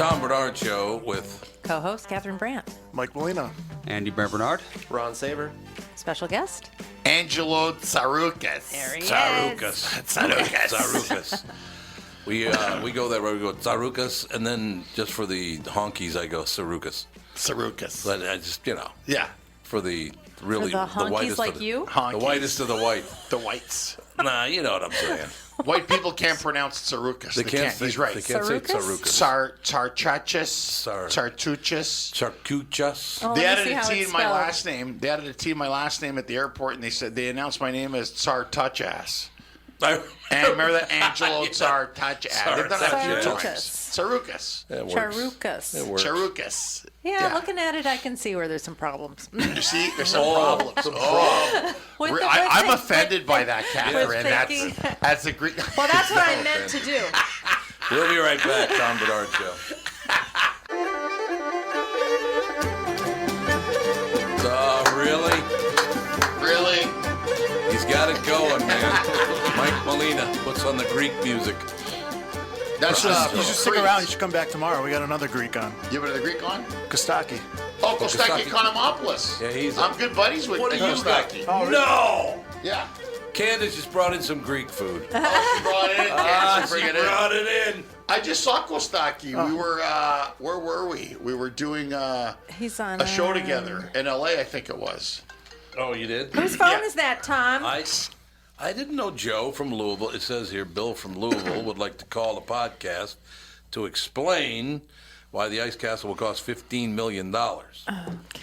Tom Barnard Show with co-host Catherine Brandt, Mike Molina, Andy Barnard, Ron Saber, special guest Angelo Tsarouchas. There he Tsarouchas. Tsarouchas. Tsarouchas. We go that way. We go Tsarouchas, and then just for the honkies, I go Tsarouchas. Tsarouchas. But I just Yeah. For the really For the honkies whitest like of the, you? the Honkies. whitest of the white. The whites. Nah, you know what I'm saying. White people can't pronounce Tsarouchas. They can't. He's right. They can't say Tsarouchas? Tsarouchas. Tsarouchas. Charcuchas. Oh, They let added me see a how T it's in my spelled. last name. They added a T in my last name at the airport, and they announced my name as Tsarouchas. And remember that Angelo Tsarouchas? They've done it a few times. Tsarouchas. Tsarouchas. It works. Tsarouchas. Yeah, looking at it, I can see where there's some problems. You see, there's some problems. With I'm the- offended by that, Catherine. thinking- That's a great. Well, that's what I meant to do. We'll be right back. Tom Barnard Show. Really? Really? He's got it going, man. Mike Molina puts on the Greek music. That's You should stick around. You should come back tomorrow. We got another Greek on. You have the Greek on? Costaki. Oh, Costaki Costaki. Economopoulos. Yeah, he's. I'm good buddies with What do you got? Costaki. No! Yeah. Candace just brought in some Greek food. Oh, she brought it in. Candace, bring She it in. brought it in. I just saw Costaki. We were, where were we? We were doing He's on a show together in LA, I think it was. Oh, you did? Whose phone Yeah. is that, Tom? I didn't know Joe from Louisville. It says here Bill from Louisville would like to call the podcast to explain why the ice castle will cost $15 million. They're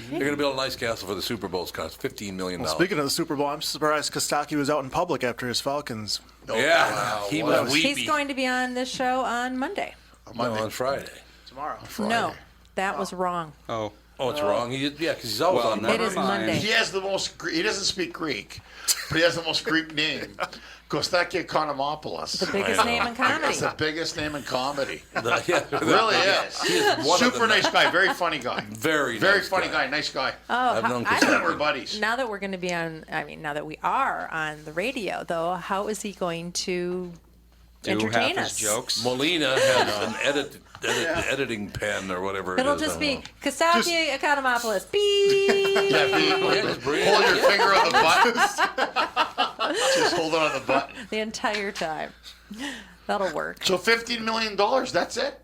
going to build an ice castle for the Super Bowl. It's cost $15 million. Well, speaking of the Super Bowl, I'm surprised Costaki was out in public after his Falcons. Yeah, wow, he wow. was weepy. He's going to be on this show on Monday. No, on Friday. Tomorrow. No, that was wrong. Oh, It's wrong. Because he's always Well, on never It is mind. Monday. He has the most, he doesn't speak Greek, but he has the most Greek name. Costaki Economopoulos. The biggest name in comedy. It's the biggest name in comedy. Yeah, Really is. He is one of Super the nice guy, very funny guy. Very nice funny guy. guy, nice guy. Oh, I've known I Costaki. don't- We're buddies. now that we're going to be on, now that we are on the radio, though, how is he going to do entertain half us? his jokes. Molina has an editing pen or whatever it It'll is. just I be don't know. Costaki Economopoulos. Beep. Yeah, just bring it hold in. your finger on the button. Just hold it on the button. The entire time. That'll work. So $15 million, that's it?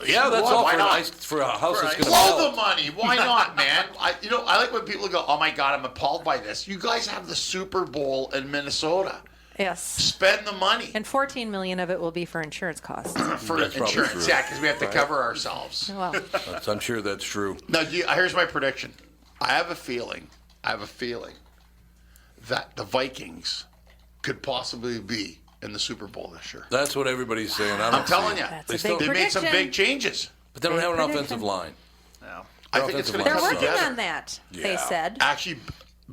Yeah, that's Why- all why for, not? for a house that's going to Blow sell. the money. Why not, man? I like when people go, oh my God, I'm appalled by this. You guys have the Super Bowl in Minnesota. Yes. Spend the money And $14 million of it will be for insurance costs. for That's probably insurance. true. Yeah, because we have to cover ourselves. Well, I'm sure that's true. Now, here's my prediction. I have a feeling that the Vikings could possibly be in the Super Bowl this year. That's what everybody's saying. I'm telling you. That's They a still- big They made some prediction. big changes. But they don't Big have an prediction. offensive line. No. I think it's going to they're come working together. on that, they Yeah. said. Actually,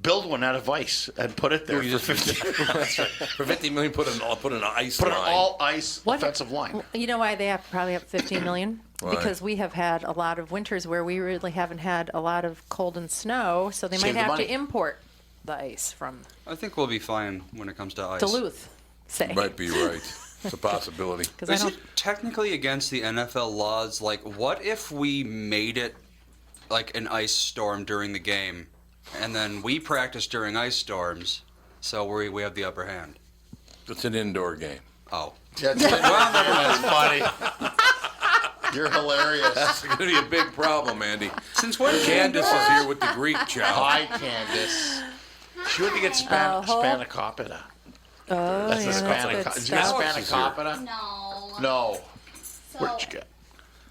build one out of ice and put it there You for just 50. for $50 million, put an ice Put an line. all ice What- offensive line. You know why they have probably have $15 million? Why? Because we have had a lot of winters where we really haven't had a lot of cold and snow, so they Save might the have money. to import the ice from I think we'll be fine when it comes to ice. Duluth, say. Might be right. It's a possibility. 'Cause I Is don't, it technically against the NFL laws? Like, what if we made it like an ice storm during the game, and then we practice during ice storms, so we have the upper hand? It's an indoor game. Oh, That's funny. You're hilarious. That's going to be a big problem, Andy. since when? Candace is here with the Greek chow. Hi, Candace. She went to get spanakopita. oh, That's yeah, a that's good Did you get stuff. spanakopita? No. No. So, What'd you get?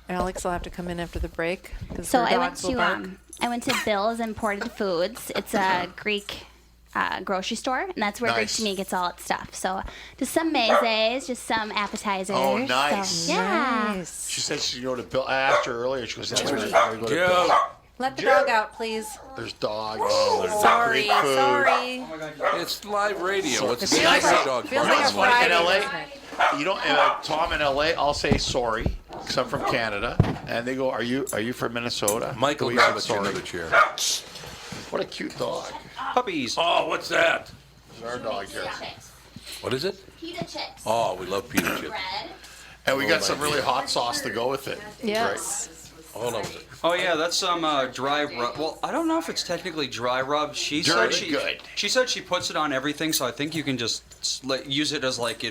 Alex will have to come in after the break. 'Cause so her I went dogs will to bark. I went to Bill's Imported Foods. It's a Greek grocery store, and that's where Greek Nice. to me gets all its stuff. So just some mezes, just some appetizers. Oh, nice. So, yeah. Nice. She said she go to Bill. I asked her earlier. She goes, that's where I go to Yeah. Bill. Let the dog out, please. There's dogs. Sorry, Greek food. sorry. It's live radio. What's It the feels nice like, dog? feels like a It's like in Friday. LA. doesn't it? You don't, Tom in LA, I'll say sorry because I'm from Canada, and they go, "Are you from Minnesota?" Michael, We grab said us another chair. What a cute dog. Puppies. Oh, what's that? There's our dog here. What is it? Pita chips. Oh, we love pita chips. Bread. And we got some really hot sauce to go with it. Yes. Hold on. Oh yeah, that's some dry rub. Well, I don't know if it's technically dry rub. She said Good. She said she puts it on everything, so I think you can just use it as like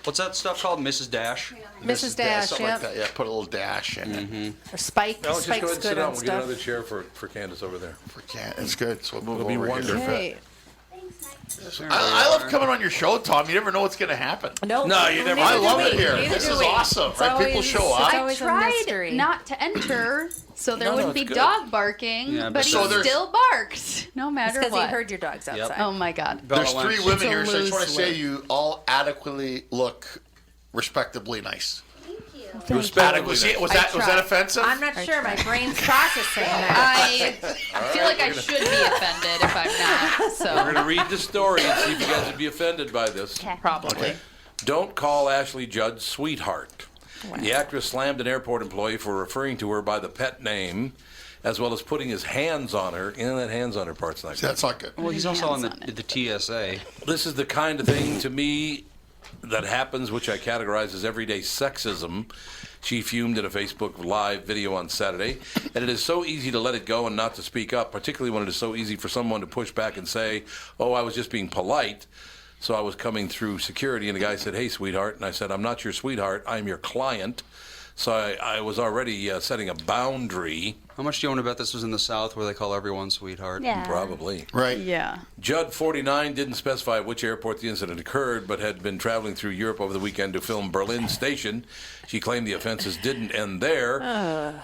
what's that stuff called? Mrs. Dash. Mrs. Dash, something yep. like that. Yeah, put a little dash in it. Or Spike. No, just go ahead Spike's and sit good down. on We'll get stuff. another chair for Candace over there. It's good. So we'll move It'll be over wonderful. here. Okay. I love coming on your show, Tom. You never know what's going to happen. No, you never- I neither love do it we. here. Neither This do is we. awesome, It's right? People always- show up. it's I always a tried mystery. not to enter, so there No, wouldn't it's be good. dog barking, Yeah, but he So there's- still barked, no It's matter because he what. heard your dogs outside. Oh my God. There's Bella three went- women It's a here, so I just want to say loose you all adequately look respectably nice. Respectably Was nice. that offensive? I'm not sure. My brain's processing that. I feel like I should be offended if I'm not. We're So going to read the story and see if you guys would be offended by this. probably. Don't call Ashley Judd sweetheart. The actress slammed an airport employee for referring to her by the pet name, as well as putting his hands on her. That hands on her part's not good. That's not good. Well, he's also on Hands on the TSA. This is the kind of thing to me that happens, which I categorize as everyday sexism. She fumed in a Facebook Live video on Saturday, and it is so easy to let it go and not to speak up, particularly when it is so easy for someone to push back and say, oh, I was just being polite. So I was coming through security, and the guy said, hey, sweetheart. And I said, I'm not your sweetheart. I'm your client. So I was already setting a boundary. How much do you want to bet this was in the South where they call everyone sweetheart? Yeah. Probably. Right. Yeah. Judd, 49, didn't specify which airport the incident occurred, but had been traveling through Europe over the weekend to film Berlin Station. She claimed the offenses didn't end there.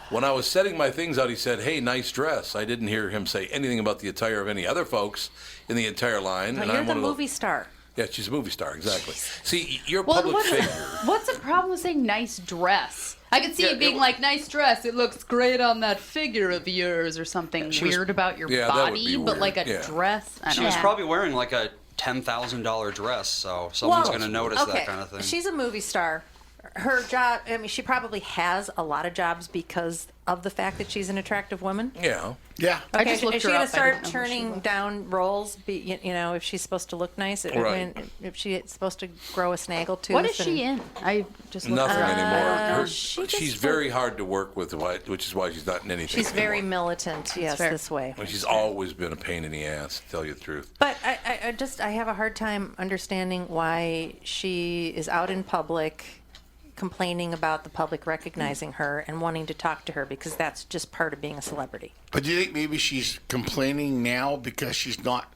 When I was setting my things out, he said, hey, nice dress. I didn't hear him say anything about the attire of any other folks in the entire line. But and you're I'm the one of movie star. Yeah, she's a movie star, exactly. See, you're a Well, public figure. what's the problem with saying nice dress? I could see Yeah, it being it- like, nice dress, it looks great on that figure of yours, or something She was- weird about your Yeah, that would body, be but weird, like a yeah. dress, I She don't was know. probably wearing like a $10,000 dress, so someone's Well, going to notice okay. that kind of thing. She's a movie star. Her job, I mean, she probably has a lot of jobs because of the fact that she's an attractive woman. Yeah. Yeah. I just looked is she her going up, to I start didn't know who she turning was. down roles? If she's supposed to look nice, Right. if she's supposed to grow a snaggle tooth. What is she in? I just looked Nothing her up. anymore. Her- she just she's very hard to work with, which is why she's not in anything She's very anymore. militant. Yes, fair. this way. Well, she's always been a pain in the ass, to tell you the truth. But I have a hard time understanding why she is out in public complaining about the public recognizing her and wanting to talk to her, because that's just part of being a celebrity. But do you think maybe she's complaining now because she's not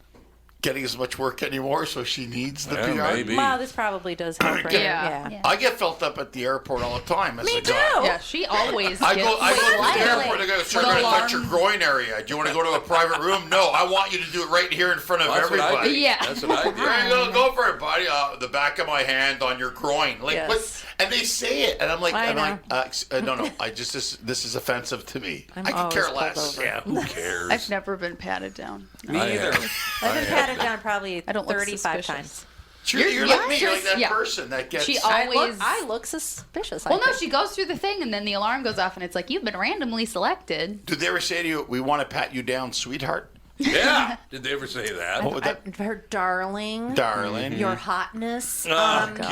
getting as much work anymore, so she needs the Yeah, PR? maybe. Well, this probably does help her. Yeah. Yeah. I get felt up at the airport all the time as Me a guy. too. Yeah, she always I gets go to the why? airport. I go, sir, I'm going to touch your groin area. Do you want to go to a private room? No, I want you to do it right here in front of That's what I everybody. do. Yeah. That's what I do. There you go, go for it, buddy. The back of my hand on your groin, like, Yes. what? And they say it, and I'm like, I no. I just this is offensive to me. I'm I could care always pulled less. over. Yeah, who cares? I've never been patted down. Me I either. have. I've been patted down probably I don't look 35 suspicious. times. You're like me. You're like that Yeah. person that gets. She I always. look suspicious. Well, I no, think. she goes through the thing, and then the alarm goes off, and it's like, you've been randomly selected. Did they ever say to you, "We want to pat you down, sweetheart"? Yeah. Did they ever say that? What would that, Her darling, darling? your hotness. You okay?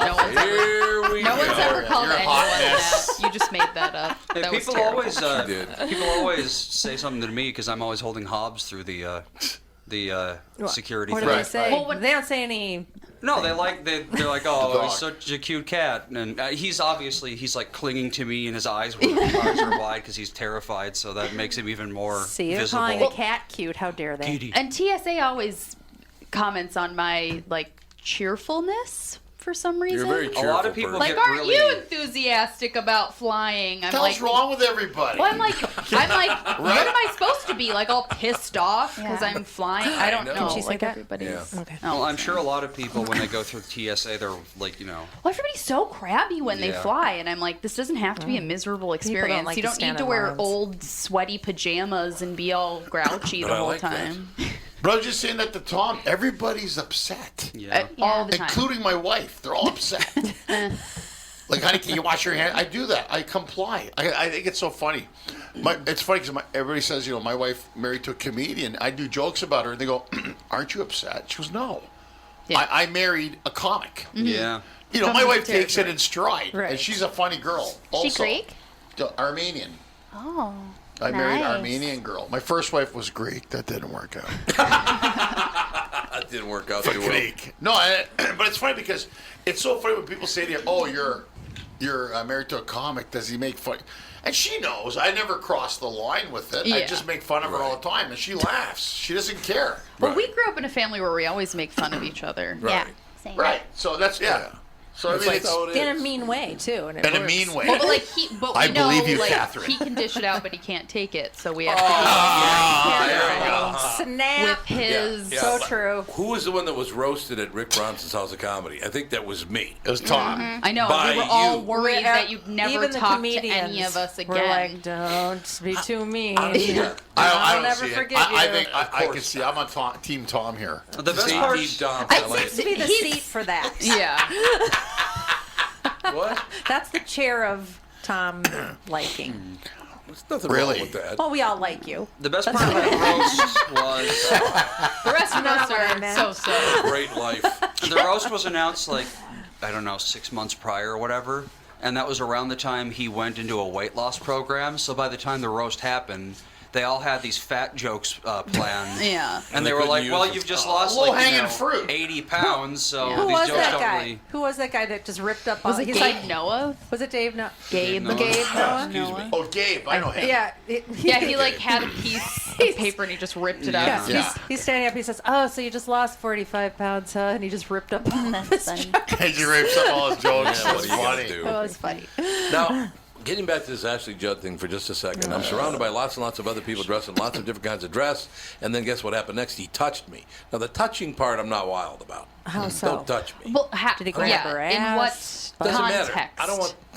No one's ever, Here we no go. one's ever called Your anyone hotness. that. You just made that up. Hey, That was people terrible. always did. people always say something to me because I'm always holding Hobbs through the security What do thing. they say? Well, when- they don't say any. No, they're like, oh, dog. he's such a cute cat, and he's like clinging to me, and his eyes are wide because he's terrified, so that makes him even more See, you're visible. calling a cat cute. How dare they? Kitty. And TSA always comments on my cheerfulness for some reason. You're a very A cheerful lot of people person. like, aren't really- you enthusiastic about flying? I'm What the hell's like, wrong with everybody? well, I'm like, what am I supposed to be? Like all pissed off because Yeah. I'm flying? I don't know. know. Can she say Like that? everybody's. Yeah. Okay. Well, I'm sure a lot of people, when they go through TSA, they're like, Well, everybody's so crabby when they Yeah. fly, and I'm like, this doesn't have to be a miserable experience. like You to don't stand need to in wear lines. old, sweaty pajamas and be all grouchy But the I whole like that. time. But I was just saying that to Tom. Everybody's upset, yeah. All the time. including my wife. They're all upset. Like, honey, can you wash your hands? I do that. I comply. I think it's so funny. It's funny because everybody says, my wife married to a comedian. I do jokes about her, and they go, "Aren't you upset?" She goes, "No." Yeah. I married a comic. Yeah. You know, my wife takes it in stride, Right. and she's a funny girl. Also, She Greek? Armenian. Oh. I married an nice. Armenian girl. My first wife was Greek. That didn't work out. That didn't work out too well. Greek. No, but it's funny because it's so funny when people say to you, "Oh, you're married to a comic. Does he make fun?" And she knows I never cross the line with it. I Yeah. just make fun of her all the time, and she laughs. She doesn't care. Well, we grew up in a family where we always make fun of each other. Yeah. Same. Right. So that's So I mean, like it's how it In a is. mean way, too. And it in a works. mean way. Well, but like but we I know believe you, like Catherine. he can dish it out, but he can't take it. So we have to Snap. with his. Yeah, So but true. Who was the one that was roasted at Rick Bronson's House of Comedy? I think that was me. It was Tom. I know. By We were all you. worried that you'd never Even the talk to comedians any of us again. We're like, don't be too mean. I I'll don't never see forgive it. I you. think I can see. I'm on Team Tom here. The best See, part. Deep Dom, It LA. seems to be the seat for that. yeah. What? That's the chair of Tom liking. There's nothing Really? wrong with that. Well, we all like you. The best part of the roast was The rest of Not us what I are meant. so. Great life. the roast was announced like I don't know 6 months prior or whatever, and that was around the time he went into a weight loss program. So by the time the roast happened, they all had these fat jokes planned. Yeah. And They they were couldn't like, use "Well, it. you've just lost Low-hanging fruit. 80 pounds, so Yeah. Who these was jokes that don't guy? really." Who was that guy that just ripped up? Was it he's Gabe like, Noah? was it Dave? No. Gabe. Noah. Gabe Noah. Excuse me. Oh, Gabe, I know him. Yeah. Yeah, he like had a piece of paper and he just ripped it out. Yeah, Yeah. He's standing up. He says, "Oh, so you just lost 45 pounds, huh?" And he just ripped up all That's his funny. jokes. And you raped up all his jokes. Yeah, That's what are you gonna funny. do? That was funny. Now, getting back to this Ashley Judd thing for just a second, I'm surrounded by lots and lots of other people dressed in lots of different kinds of dress, and then guess what happened next? He touched me. Now, the touching part I'm not wild about. How so? Don't touch me. Well, Did he grab yeah, her in ass? what Doesn't context? matter.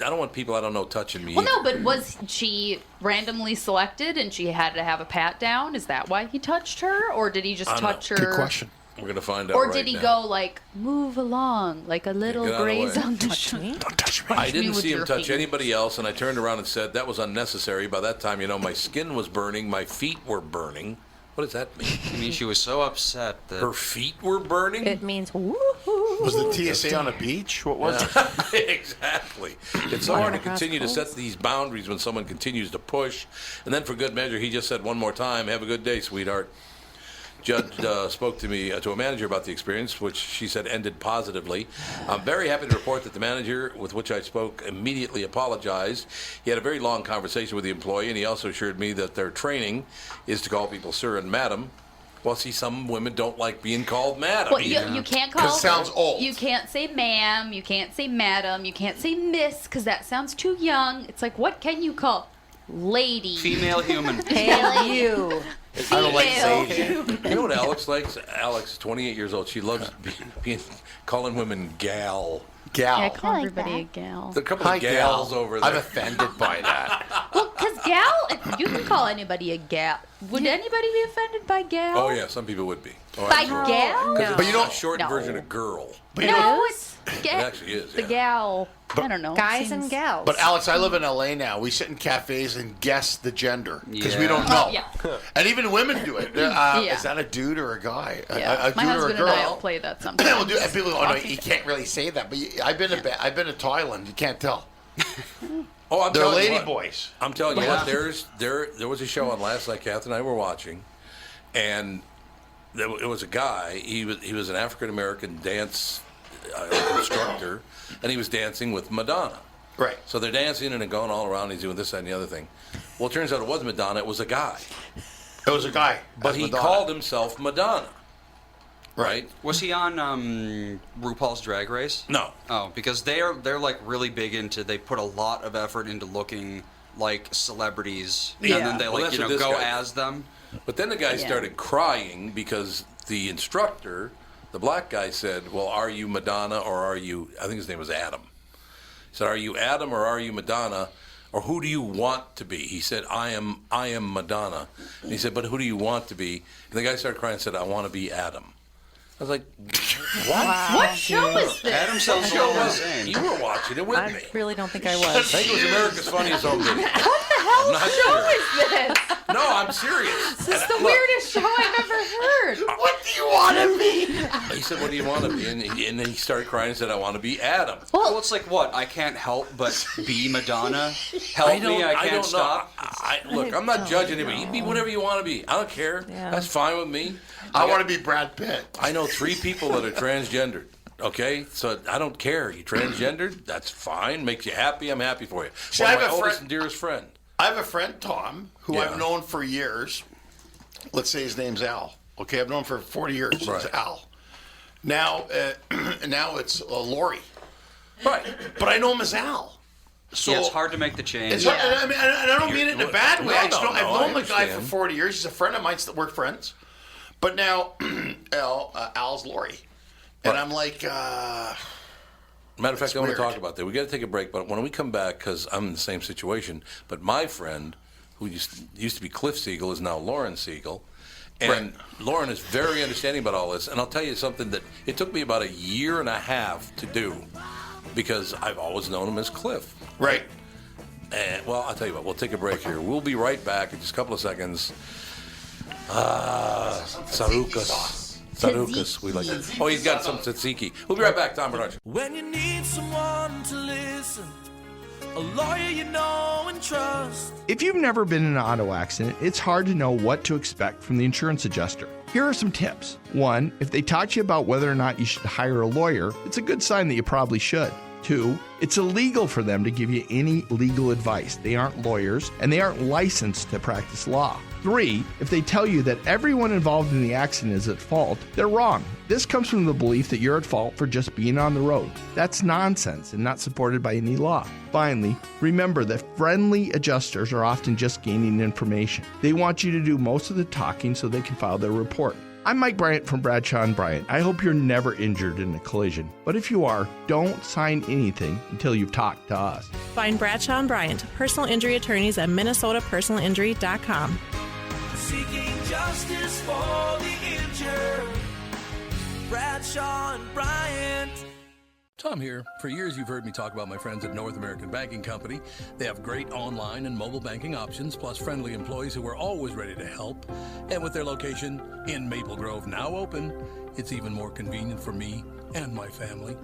I don't want people I don't know touching me. Well, either. no, but was she randomly selected and she had to have a pat down? Is that why he touched her, or did he just I don't know. touch her? Good question. We're gonna find out. Or right did he now. go like move along, like a little Get out of the graze way. on the Touch me. Don't touch me. I me didn't with see him your touch finger. anybody else, and I turned around and said that was unnecessary. By that time, my skin was burning, my feet were burning. What does that mean? I mean, she was so upset that Her feet were burning? It means woohoo. Was the TSA on a beach? What was it? Exactly. It's so hard to continue to set these boundaries when someone continues to push. And then, for good measure, he just said one more time, "Have a good day, sweetheart." Judd spoke to me, to a manager about the experience, which she said ended positively. I'm very happy to report that the manager with which I spoke immediately apologized. He had a very long conversation with the employee, and he also assured me that their training is to call people sir and madam. Well, see, some women don't like being called madam. Well, you can't call. 'Cause it sounds old. You can't say ma'am. You can't say madam. You can't say miss because that sounds too young. It's like, what can you call? Lady. female human. Hey, you. I don't like Female. Sage. You know what Alex likes? Alex is 28 years old. She loves calling women gal. Gal. I call I like everybody that. a gal. There are a couple Hi, of gals gal. over there. I'm offended by that. Well, because gal, you can call anybody a gal. Would anybody be offended by gal? Oh yeah, some people would be. Oh, By absolutely. gal? No. But you don't- A short No. version of girl. But you know, No, it's It actually is. the Yeah. gal. I don't know. Guys Seems- and gals. but Alex, I live in LA now. We sit in cafes and guess the gender because we Yeah. don't know. Yeah. And even women do it. Yeah. Is that a dude or a guy? Yeah. A My dude or a husband girl? and I will play that sometimes. We'll do, and people go, "Oh no, you can't really say that." But I've been to Thailand. You can't tell. Oh, I'm They're telling lady you what. boys. I'm telling you what. There was a show on last night. Kath and I were watching, and it was a guy. He was an African American dance instructor, and he was dancing with Madonna. Right. So they're dancing and they're going all around. He's doing this, that, and the other thing. Well, it turns out it wasn't Madonna. It was a guy, It was a guy. but That's he Madonna. called himself Madonna. Right. Was he on RuPaul's Drag Race? No. Oh, because they're like really big into. They put a lot of effort into looking like celebrities, Yeah. and then they Well, like that's what this go guy did. as them. But then the guy started crying because the instructor, the black guy, said, "Well, are you Madonna or are you?" I think his name was Adam. He said, "Are you Adam or are you Madonna, or who do you want to be?" He said, "I am Madonna." And he said, "But who do you want to be?" And the guy started crying and said, "I want to be Adam." I was like, what? What show is this? Adam sounds a little insane. You were watching it with I me. really don't think I was. I think it was America's Funniest Home Video. What the hell not show sure. is this? No, I'm serious. This is the weirdest show I've ever heard. What do you want to be? He said, what do you want to be? And then he started crying and said, I want to be Adam. Well, it's like what? I can't help but be Madonna. Help me, I can't stop. Look, I'm not judging anybody. You be whatever you want to be. I don't care. Yeah. That's fine with me. I want to be Brad Pitt. I know 3 people that are transgendered. Okay, so I don't care. You transgendered? That's fine. Makes you happy. I'm happy for you. See, Well, I have my a oldest friend- and dearest friend. I have a friend, Tom, who Yeah. I've known for years. Let's say his name's Al. Okay, I've known him for 40 years. Right. It's Al. Now, now it's Lori. Right. But I know him as Al. So Yeah, it's hard to make the change. It's hard, I mean, and I don't mean it in a bad way. No, I just no, I've no, known I the guy for understand. 40 years. He's a friend of mine. We're friends. But now, Al's Lori. And Right. I'm like, Matter of fact, I want to weird. talk about that. We got to take a break, but when we come back, because I'm in the same situation, but my friend, who used to be Cliff Siegel, is now Lauren Siegel. And Lauren is very understanding about all this. And I'll tell you something that it took me about 1.5 years to do, because I've always known him as Cliff. right. And, well, I'll tell you what, we'll take a break here. We'll be right back in just a couple of seconds. Tsarouchas. Tsarouchas, we like it. Oh, he's got some tzatziki. We'll be right back, Tom Barnard. When you need someone to listen, a lawyer you know and trust. If you've never been in an auto accident, it's hard to know what to expect from the insurance adjuster. Here are some tips. 1, if they talk to you about whether or not you should hire a lawyer, it's a good sign that you probably should. 2, it's illegal for them to give you any legal advice. They aren't lawyers, and they aren't licensed to practice law. 3, if they tell you that everyone involved in the accident is at fault, they're wrong. This comes from the belief that you're at fault for just being on the road. That's nonsense and not supported by any law. Finally, remember that friendly adjusters are often just gaining information. They want you to do most of the talking so they can file their report. I'm Mike Bryant from Bradshaw & Bryant. I hope you're never injured in a collision. But if you are, don't sign anything until you've talked to us. Find Bradshaw & Bryant, personal injury attorneys at minnesotapersonalinjury.com. Seeking justice for the injured. Bradshaw and Bryant. Tom here. For years, you've heard me talk about my friends at North American Banking Company. They have great online and mobile banking options, plus friendly employees who are always ready to help. And with their location in Maple Grove now open, it's even more convenient for me and my family.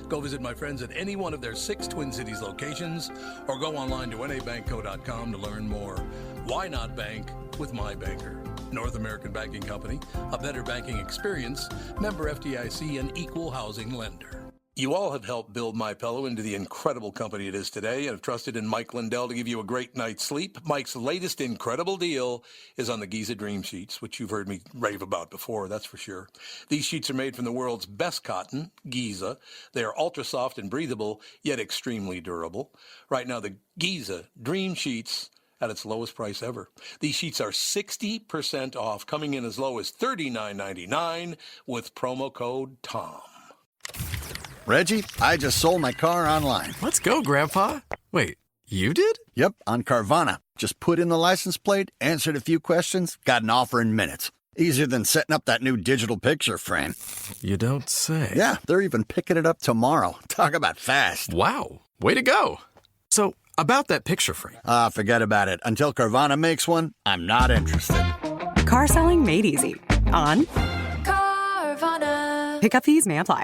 Go visit my friends at any one of their 6 Twin Cities locations, or go online to nabankco.com to learn more. Why not bank with my banker? North American Banking Company, a better banking experience, member FDIC, and equal housing lender. You all have helped build My Pillow into the incredible company it is today, and have trusted in Mike Lindell to give you a great night's sleep. Mike's latest incredible deal is on the Giza Dream Sheets, which you've heard me rave about before, that's for sure. These sheets are made from the world's best cotton, Giza. They are ultra soft and breathable, yet extremely durable. Right now, the Giza Dream Sheets at its lowest price ever. These sheets are 60% off, coming in as low as $39.99 with promo code TOM. Reggie, I just sold my car online. Let's go, Grandpa. Wait, you did? Yep, on Carvana. Just put in the license plate, answered a few questions, got an offer in minutes. Easier than setting up that new digital picture frame. You don't say. Yeah, they're even picking it up tomorrow. Talk about fast. Wow, way to go. So, about that picture frame. Forget about it. Until Carvana makes one, I'm not interested. Car selling made easy. On Carvana. Pickup fees may apply.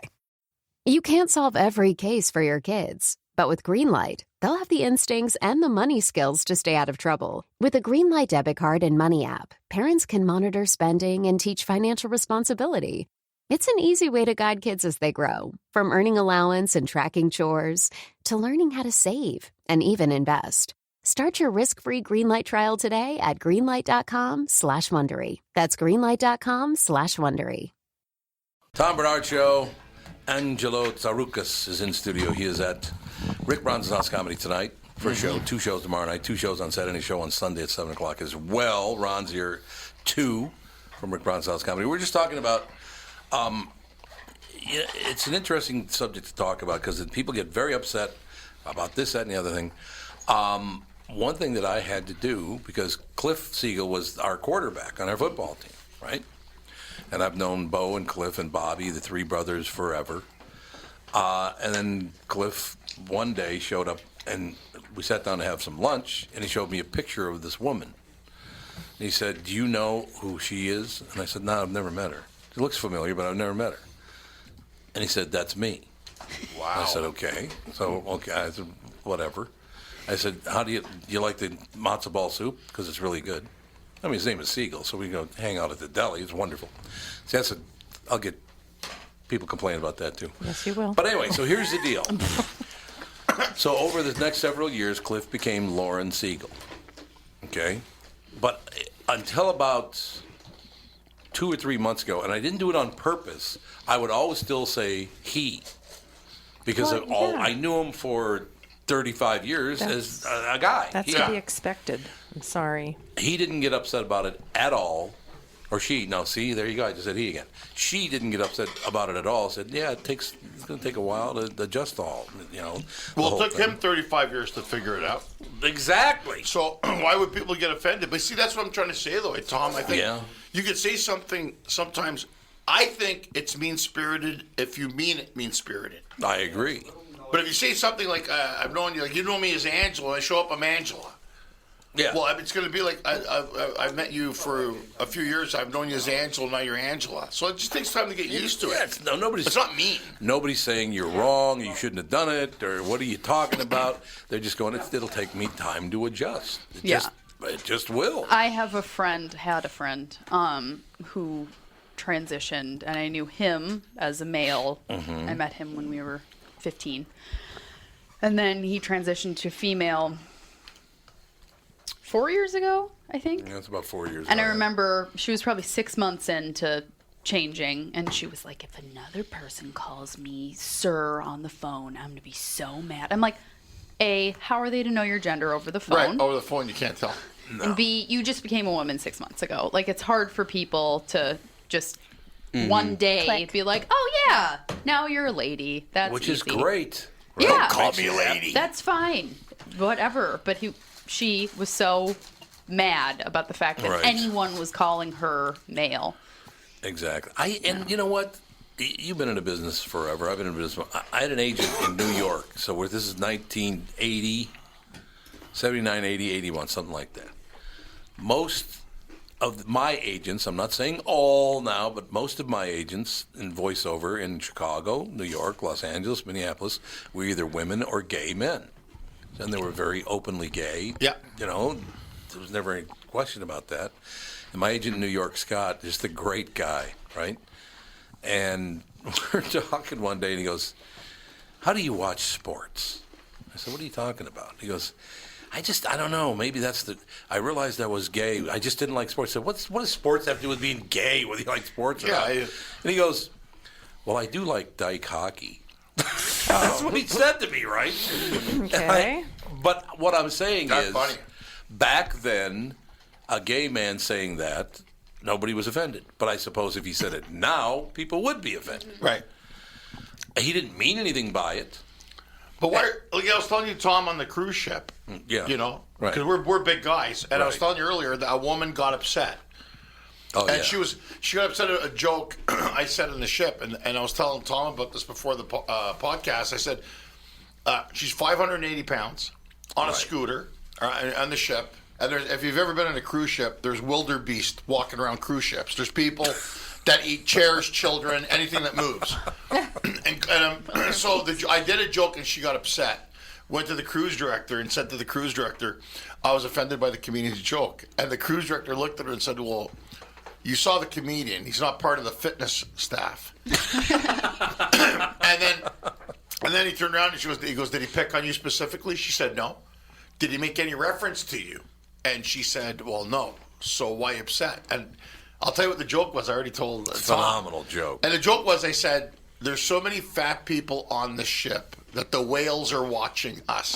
You can't solve every case for your kids, but with Greenlight, they'll have the instincts and the money skills to stay out of trouble. With a Greenlight debit card and money app, parents can monitor spending and teach financial responsibility. It's an easy way to guide kids as they grow, from earning allowance and tracking chores to learning how to save and even invest. Start your risk-free Greenlight trial today at greenlight.com/Wondery. That's greenlight.com/Wondery. Tom Barnard Show. Angelo Tsarouchas is in studio. He is at Rick Bronson's House Comedy tonight for a show. 2 shows tomorrow night, 2 shows on Saturday, show on Sunday at 7 o'clock as well. Ron's here, 2 from Rick Bronson's House Comedy. We're just talking about, it's an interesting subject to talk about because people get very upset about this, that, and the other thing. One thing that I had to do, because Cliff Siegel was our quarterback on our football team, right? And I've known Bo and Cliff and Bobby, the three brothers, forever. And then Cliff one day showed up, and we sat down to have some lunch, and he showed me a picture of this woman. And he said, "Do you know who she is?" And I said, "No, I've never met her. She looks familiar, but I've never met her." And he said, "That's me." Wow. I said, "Okay." So, okay, I said, "Whatever." I said, "How do you like the matzo ball soup? Because it's really good." I mean, his name is Siegel, so we go hang out at the deli. It's wonderful. See, I'll get people complaining about that, too. Yes, you will. But anyway, so here's the deal. So over the next several years, Cliff became Lauren Siegel. Okay? But until about 2 or 3 months ago, and I didn't do it on purpose, I would always still say he. Because I knew him for 35 years as a guy. That's to be expected. I'm sorry. He didn't get upset about it at all. Or she. No, see, there you go. I just said he again. She didn't get upset about it at all. Said, yeah, it's going to take a while to adjust all, Well, it took him 35 years to figure it out. Exactly. So why would people get offended? But see, that's what I'm trying to say, though, Tom. I think you could say something sometimes. I think it's mean-spirited if you mean it mean-spirited. I agree. But if you say something like, I've known you, like you know me as Angelo, I show up, I'm Angela. Yeah. Well, it's going to be like, I've met you for a few years, I've known you as Angelo, now you're Angela. So it just takes time to get used to it. It's not mean. Nobody's saying you're wrong, you shouldn't have done it, or what are you talking about? They're just going, it'll take me time to adjust. It just will. I had a friend who transitioned, and I knew him as a male. Mm-hmm. I met him when we were 15. And then he transitioned to female 4 years ago, I think. Yeah, that's about 4 years And ago. I remember she was probably 6 months into changing, and she was like, if another person calls me sir on the phone, I'm going to be so mad. I'm like, A, how are they to know your gender over the phone? Right, over the phone you can't tell. No. And B, you just became a woman 6 months ago. Like, it's hard for people to just one day be like, oh, yeah, now you're a lady. That's Which easy. is great. Right? Yeah. Call me a lady. That's fine. Whatever. But she was so mad about the fact that anyone was calling her male. Exactly. And you know what? You've been in the business forever. I've been in business. I had an agent in New York. So this is 1980, 79, 80, 81, something like that. Most of my agents, I'm not saying all now, but most of my agents in voiceover in Chicago, New York, Los Angeles, Minneapolis, were either women or gay men. And they were very openly gay. Yeah. There was never any question about that. And my agent in New York, Scott, just a great guy, right? And we're talking one day, and he goes, how do you watch sports? I said, what are you talking about? He goes, I don't know. Maybe I realized I was gay. I just didn't like sports. I said, what does sports have to do with being gay, whether you like sports or not? And he goes, well, I do like dyke hockey. That's what he said to me, right? Okay. But what I'm saying That's is, funny. back then, a gay man saying that, nobody was offended. But I suppose if he said it now, people would be offended. Right. He didn't mean anything by it. But like I was telling you, Tom, on the cruise ship, right? Because we're big guys, and I was telling you earlier that a woman got upset. Oh, and she got upset at a joke I said on the ship, and I was telling Tom about this before the podcast. I said she's 580 pounds on a scooter on the ship. And if you've ever been on a cruise ship, there's wildebeest walking around cruise ships. There's people that eat chairs, children, anything that moves. So I did a joke, and she got upset. Went to the cruise director and said to the cruise director, I was offended by the comedian's joke. And the cruise director looked at her and said, well, you saw the comedian. He's not part of the fitness staff. and then he turned around and he goes, did he pick on you specifically? She said, no. Did he make any reference to you? And she said, well, no. So why upset? And I'll tell you what the joke was. I already told Tom. Phenomenal joke. And the joke was, I said, there's so many fat people on the ship that the whales are watching us.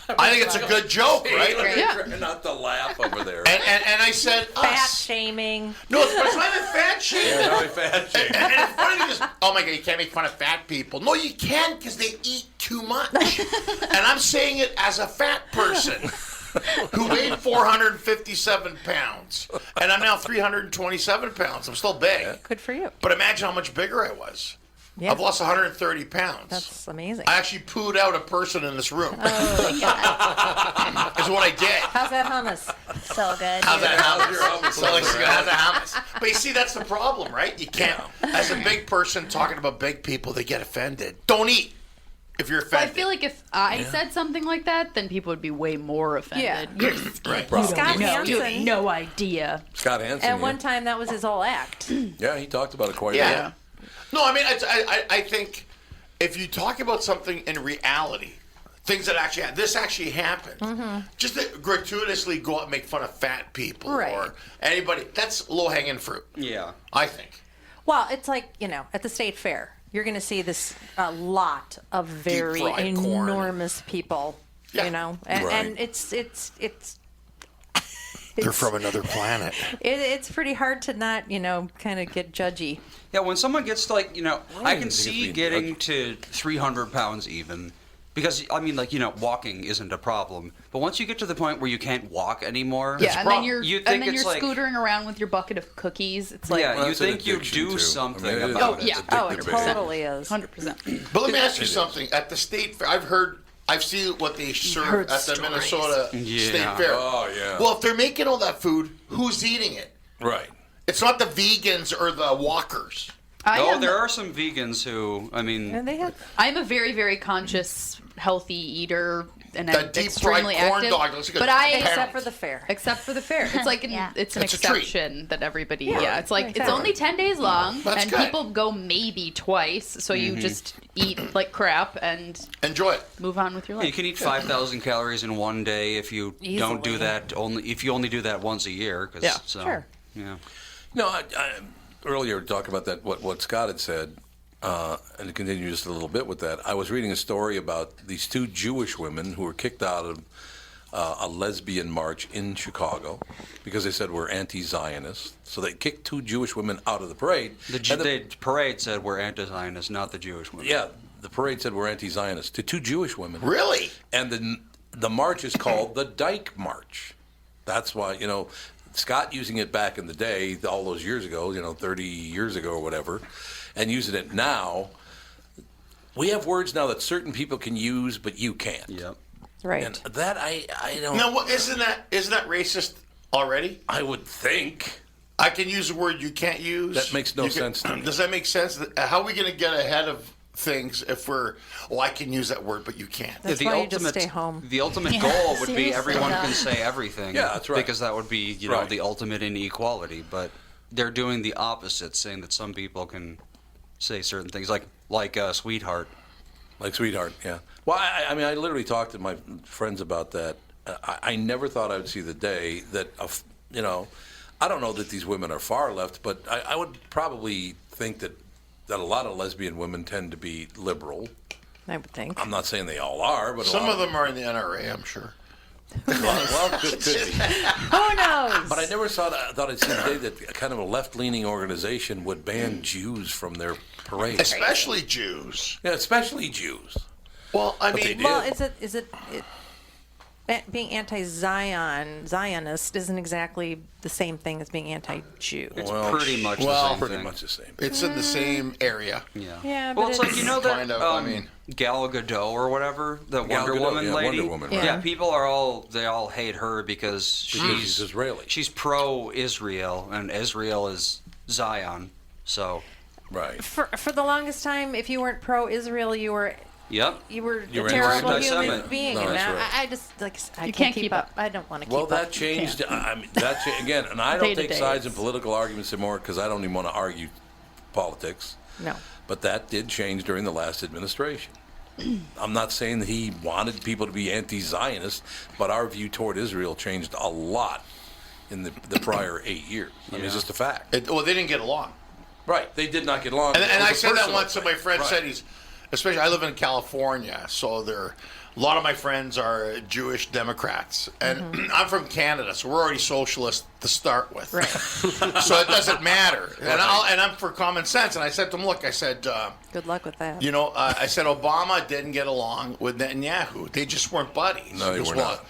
I think it's a good joke, right? Trying not to laugh over there. And I said, fat shaming. No, it's not even fat shaming. Yeah, not fat shaming. And it's funny because, oh my God, you can't make fun of fat people. No, you can because they eat too much. And I'm saying it as a fat person. who weighed 457 pounds, and I'm now 327 pounds. I'm still big. Good for you. But imagine how much bigger I was. Yeah. I've lost 130 pounds. That's amazing. I actually pooed out a person in this room. Oh my God. Is what I did. How's that hummus? So good. How's that hummus? So how's that hummus? But you see, that's the problem, right? You can't, as a big person talking about big people, they get offended. Don't eat if you're But offended. I feel like if I said something like that, then people would be way more offended. Yeah. You're Right. Scott you Hansen. have no idea. Scott Hansen. At yeah. one time, that was his whole act. Yeah, he talked about it quite a Yeah. bit. No, I mean, I think if you talk about something in reality, things that actually this actually happened, just to gratuitously go out and make fun of fat people or anybody, that's low-hanging fruit. Yeah. I think. Well, it's like, at the state fair, you're going to see a lot of very Deep-fried corn. enormous people, and Right. it's They're from another planet. it's pretty hard to not, kind of get judgy. Yeah, when someone gets to, I can think it's see being getting to 300 pounds even. Because, walking isn't a problem. But once you get to the point where you can't walk anymore, Yeah, and then you're you think it's like, scootering around with your bucket of cookies. It's like, yeah, Well, you that's an think you addiction, do too. something I mean, it is- about oh yeah, It's oh, it addictive behavior. Totally is. 100%. But let me ask you something. At the state fair, I've seen what they serve heard at the stories. Minnesota Yeah. State Fair. Oh, yeah. Well, if they're making all that food, who's eating it? Right. It's not the vegans or the walkers. there are some vegans who, And they have I'm a very, very conscious, healthy eater, and That I'm deep-fried extremely corn active. dog looks like a but I, parrot. except for the fair. except for the fair, it's like Yeah. it's an It's a treat. exception that everybody. Yeah, it's like it's exactly. only 10 days long, That's and good. people go maybe twice. So you just eat like crap and Enjoy it. move on with your you life. can eat 5,000 calories in one day if you don't do Easily. that if you only do that once a year. Yeah, sure. Yeah. No, I earlier talking about that, what Scott had said, and to continue just a little bit with that, I was reading a story about these two Jewish women who were kicked out of a lesbian march in Chicago because they said we're anti-Zionist. So they kicked two Jewish women out of the parade. The parade said we're anti-Zionist, not the Jewish women. Yeah, the parade said we're anti-Zionist to two Jewish women. Really? And the march is called the Dyke March. That's why, Scott using it back in the day, all those years ago, 30 years ago or whatever, and using it now, we have words now that certain people can use, but you can't. Yep. Right. And that I don't. Now, isn't that racist already? I would think. I can use a word you can't use. That makes no sense to me. Does that make sense? How are we going to get ahead of things if I can use that word, but you can't? That's why you just stay home. The ultimate Yeah, goal would be seriously, everyone though. can say everything. Yeah, that's right. Because that would be, Right. the ultimate inequality. But they're doing the opposite, saying that some people can say certain things, like sweetheart. Like sweetheart, yeah. Well, I mean, I literally talked to my friends about that. I never thought I would see the day that, I don't know that these women are far left, but I would probably think that a lot of lesbian women tend to be liberal. I would think. I'm not saying they all are, but Some of them are in the NRA, I'm sure. well, could be. Who knows? But I never thought I'd see the day that kind of a left-leaning organization would ban Jews from their parade. Especially Jews. Yeah, especially Jews. Well, I But they mean, did. Well, is it being anti-Zionist isn't exactly the same thing as being anti-Jew. It's pretty much the same pretty thing. much the same. it's in the same area. Yeah. Yeah, Well, but it's like, that kind of, Gal Gadot or whatever, the Wonder Gadot, Woman yeah, lady. Wonder Woman, right. Yeah, people all hate her because she's Israeli. She's pro-Israel, and Israel is Zion. So, Right. For the longest time, if you weren't pro-Israel, you were yep. a were terrible anti-Semite. human being. No, and that's right. I just I You can't keep up. I don't want to keep Well, up. that changed. I mean, again, and I don't take Day-to-day. sides in political arguments anymore because I don't even want to argue politics. No. But that did change during the last administration. I'm not saying that he wanted people to be anti-Zionist, but our view toward Israel changed a lot in the prior 8 years. I mean, it's just a fact. They didn't get along. Right. They did not get along. And It was I a said that personal once, and my thing. friend Right. said especially I live in California, so a lot of my friends are Jewish Democrats, and I'm from Canada, so we're already socialist to start with. Right. So it doesn't matter. And I'm for common sense. And I said to them, look, I said, good luck with that. I said Obama didn't get along with Netanyahu. They just weren't buddies. No, they were not.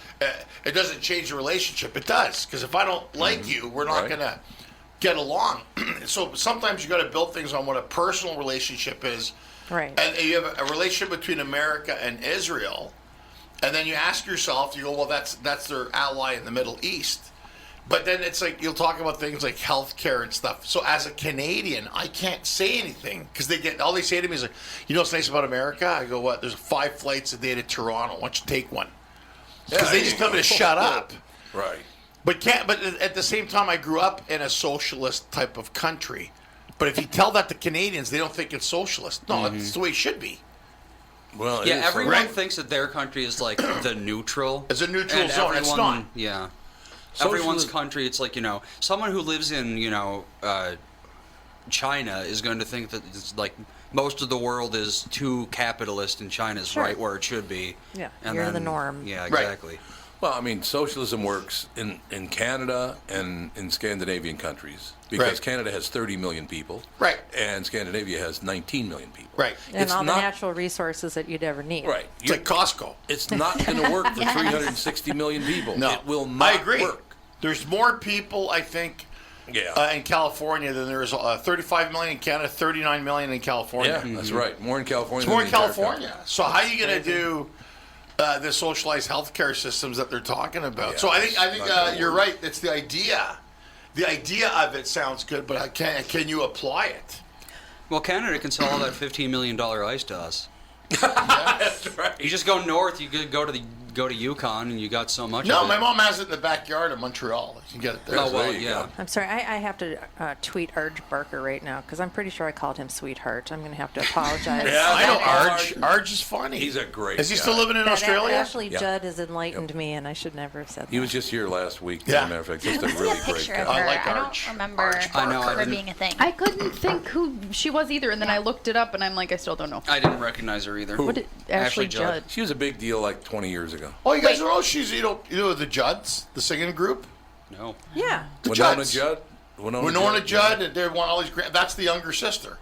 It doesn't change the relationship. It does, because if I don't like you, we're not going to get along. So sometimes you got to build things on what a personal relationship is. Right. And you have a relationship between America and Israel, and then you ask yourself, you go, well, that's their ally in the Middle East. But then it's like you'll talk about things like healthcare and stuff. So as a Canadian, I can't say anything because all they say to me is like, you know what's nice about America? I go, what? There's 5 flights a day to Toronto. Why don't you take one? Because they just tell me to shut up. Right. But at the same time, I grew up in a socialist type of country. But if you tell that to Canadians, they don't think it's socialist. No, it's the way it should be. Well, everyone thinks that their country is like the neutral. It's a neutral zone. It's not. Yeah. Everyone's country, it's like, someone who lives in, China is going to think that it's like most of the world is too capitalist and China's right where it should be. Yeah, and you're the norm. Yeah, exactly. Right. Well, I mean, socialism works in Canada and in Scandinavian countries because Canada has 30 million people. Right. And Scandinavia has 19 million people. Right. And all the natural resources that you'd ever need. Right. It's like Costco. It's not going to work for 360 million people. No. It will not I agree. work. There's more people, I think, in California than there is 35 million in Canada, 39 million in California. Yeah, that's right. More in California It's than more the in entire California. country. So how are you going to do the socialized healthcare systems that they're talking about? Yeah, so I think you're work. right. It's the idea. The idea of it sounds good, but can you apply it? Well, Canada can sell all that $15 million ice to us. That's right. You just go north, you could go to Yukon, and you got so much No, of it. my mom has it in the backyard of Montreal. You can get it there. Oh, well, There you yeah. go. I'm sorry, I have to tweet Arj Barker right now because I'm pretty sure I called him Sweetheart. I'm going to have to apologize. Yeah, I know Arj. Arj is funny. He's a great Is he guy. still living in Australia? Actually, Judd has enlightened me, and I should never have said that. He was just here last week, as Yeah. a matter of fact. Just a I see really a great picture guy. of her. I like I Arch. don't remember I know, I her didn't- being a thing. I couldn't think who she was either, and then I looked it up, and I'm like, I still don't know. I didn't recognize her either. What did Ashley Judd? She was a big deal like 20 years ago. Oh, you guys don't know she's you know the Judds, the singing group. No. Yeah. The Winona Judds. Judd? Winona Judd, and they won all these. That's the younger sister.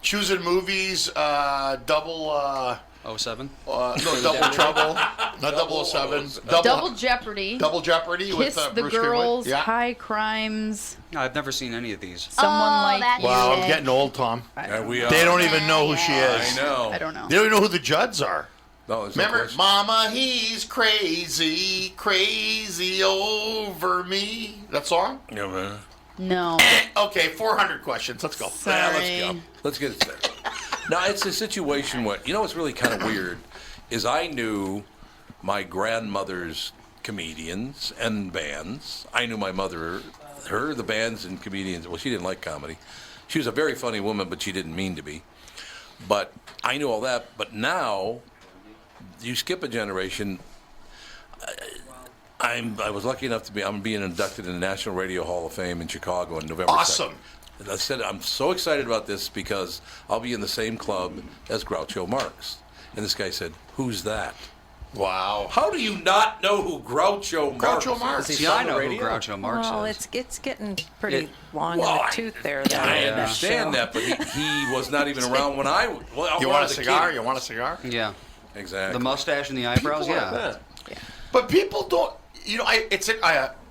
She was in movies, double. 07? No, Double Trouble, not 007. Double Jeopardy. Double Jeopardy Kiss with the Bruce Girls. Greenwood. Yeah. High Crimes. No, I've never seen any of these. Someone like that's you. Wow, it. I'm getting old, Tom. Yeah, we are. They don't even know who she is. I know. I don't know. They don't even know who the Judds are. No, there's no Remember, question. Mama, he's crazy, crazy over me. That song? Yeah, man. No. Okay, 400 questions. Let's go. Yeah, let's Sorry. go. Let's get it started. Now, it's a situation where, what's really kind of weird is I knew my grandmother's comedians and bands. I knew my mother, the bands and comedians. Well, she didn't like comedy. She was a very funny woman, but she didn't mean to be. But I knew all that. But now, you skip a generation. I was lucky enough I'm being inducted in the National Radio Hall of Fame in Chicago on November 2nd. Awesome. And I said, I'm so excited about this because I'll be in the same club as Groucho Marx. And this guy said, who's that? Wow. How do you not know who Groucho Marx is? Groucho Marx. Yeah, I know who Groucho Marx Well, is. it's getting pretty long Well, in the I- tooth there. I though, understand that, but he was not even around when I was You want a cigar? You want a cigar? Yeah. Exactly. The mustache and the eyebrows, yeah. But people don't.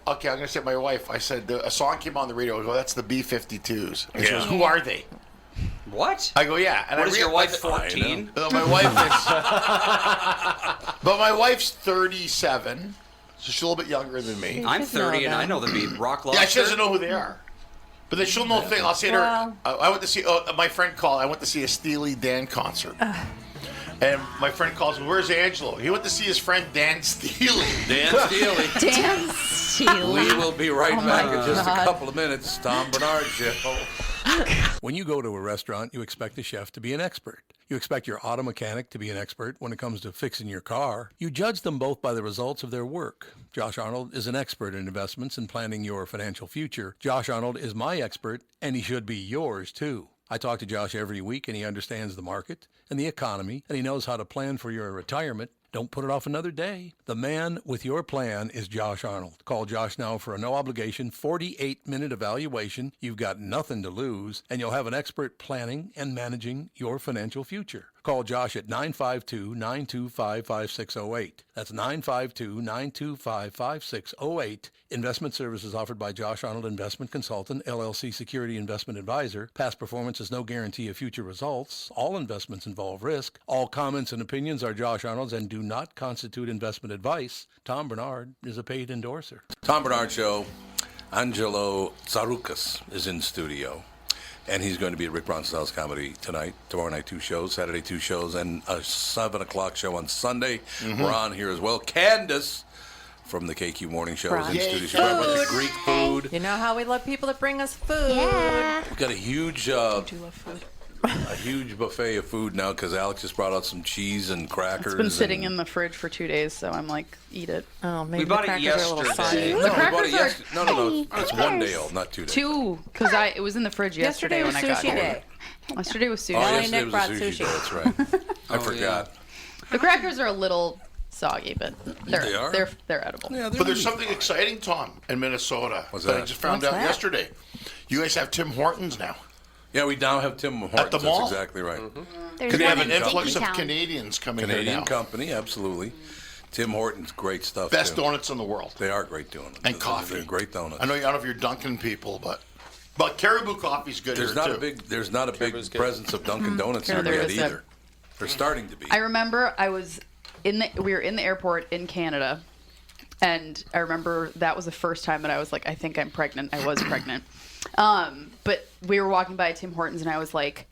Okay, I'm going to say my wife. I said a song came on the radio. I go, that's the B-52s. And she goes, who are they? What? I go, yeah. And What I is your wife, 14? My wife is. But my wife's 37, so she's a little bit younger than me. I'm 30 and I know the beat. Rock Lobster. Yeah, she doesn't know who they are. But then she'll know things. I'll say to her, I went to see, my friend called, I went to see a Steely Dan concert. And my friend calls me, where's Angelo? He went to see his friend Dan Steely. Dan Steely. Dan Steely. We will be right back in just God. a couple of minutes. Tom Barnard Show. When you go to a restaurant, you expect the chef to be an expert. You expect your auto mechanic to be an expert when it comes to fixing your car. You judge them both by the results of their work. Josh Arnold is an expert in investments and planning your financial future. Josh Arnold is my expert, and he should be yours, too. I talk to Josh every week, and he understands the market and the economy, and he knows how to plan for your retirement. Don't put it off another day. The man with your plan is Josh Arnold. Call Josh now for a no-obligation 48-minute evaluation. You've got nothing to lose, and you'll have an expert planning and managing your financial future. Call Josh at 952-925-5608. That's 952-925-5608. Investment services offered by Josh Arnold Investment Consultant, LLC Security Investment Advisor. Past performance is no guarantee of future results. All investments involve risk. All comments and opinions are Josh Arnold's and do not constitute investment advice. Tom Barnard is a paid endorser. Tom Barnard Show. Angelo Tsarouchas is in studio. And he's going to be at Rick Bronsell's Comedy tonight, tomorrow night 2 shows, Saturday 2 shows, and a 7 o'clock show on Sunday. Mm-hmm. We're on here as well. Candace from the KQ Morning Show is in studio. She's talking about the Greek food. You know how we love people that bring us food. Yeah. We've got a huge, I do love food. a huge buffet of food now because Alex just brought out some cheese and crackers. It's been sitting in the fridge for 2 days, so I'm like, eat it. Oh, maybe We bought the it crackers are a little yesterday. soggy. No, we bought it yesterday. No. It's 1 day old, not 2 days. 2, because it was in the fridge yesterday was when I got sushi here. day. Yesterday was sushi. Oh, Ellie yesterday Nick was brought a sushi sushi. day, that's right. I forgot. The crackers are a little soggy, but They are? they're edible. Yeah, But there's something exciting, Tom, in Minnesota What's that I that? just found What's out that? yesterday. You guys have Tim Hortons now. Yeah, we now have Tim Hortons. At the mall? That's exactly right. There's They have one an in influx of Dinkytown. Canadians coming here Canadian now. company, absolutely. Tim Hortons, great stuff. Best too. donuts in the world. They are great donuts. And coffee. They're great donuts. I know you're out of your Dunkin' people, but Caribou Coffee's good There's here, not too. a big presence of Dunkin' Donuts No, here there yet isn't. either. They're starting to be. I remember we were in the airport in Canada, and I remember that was the first time that I was like, I think I'm pregnant. I was pregnant. But we were walking by Tim Hortons, and I was like,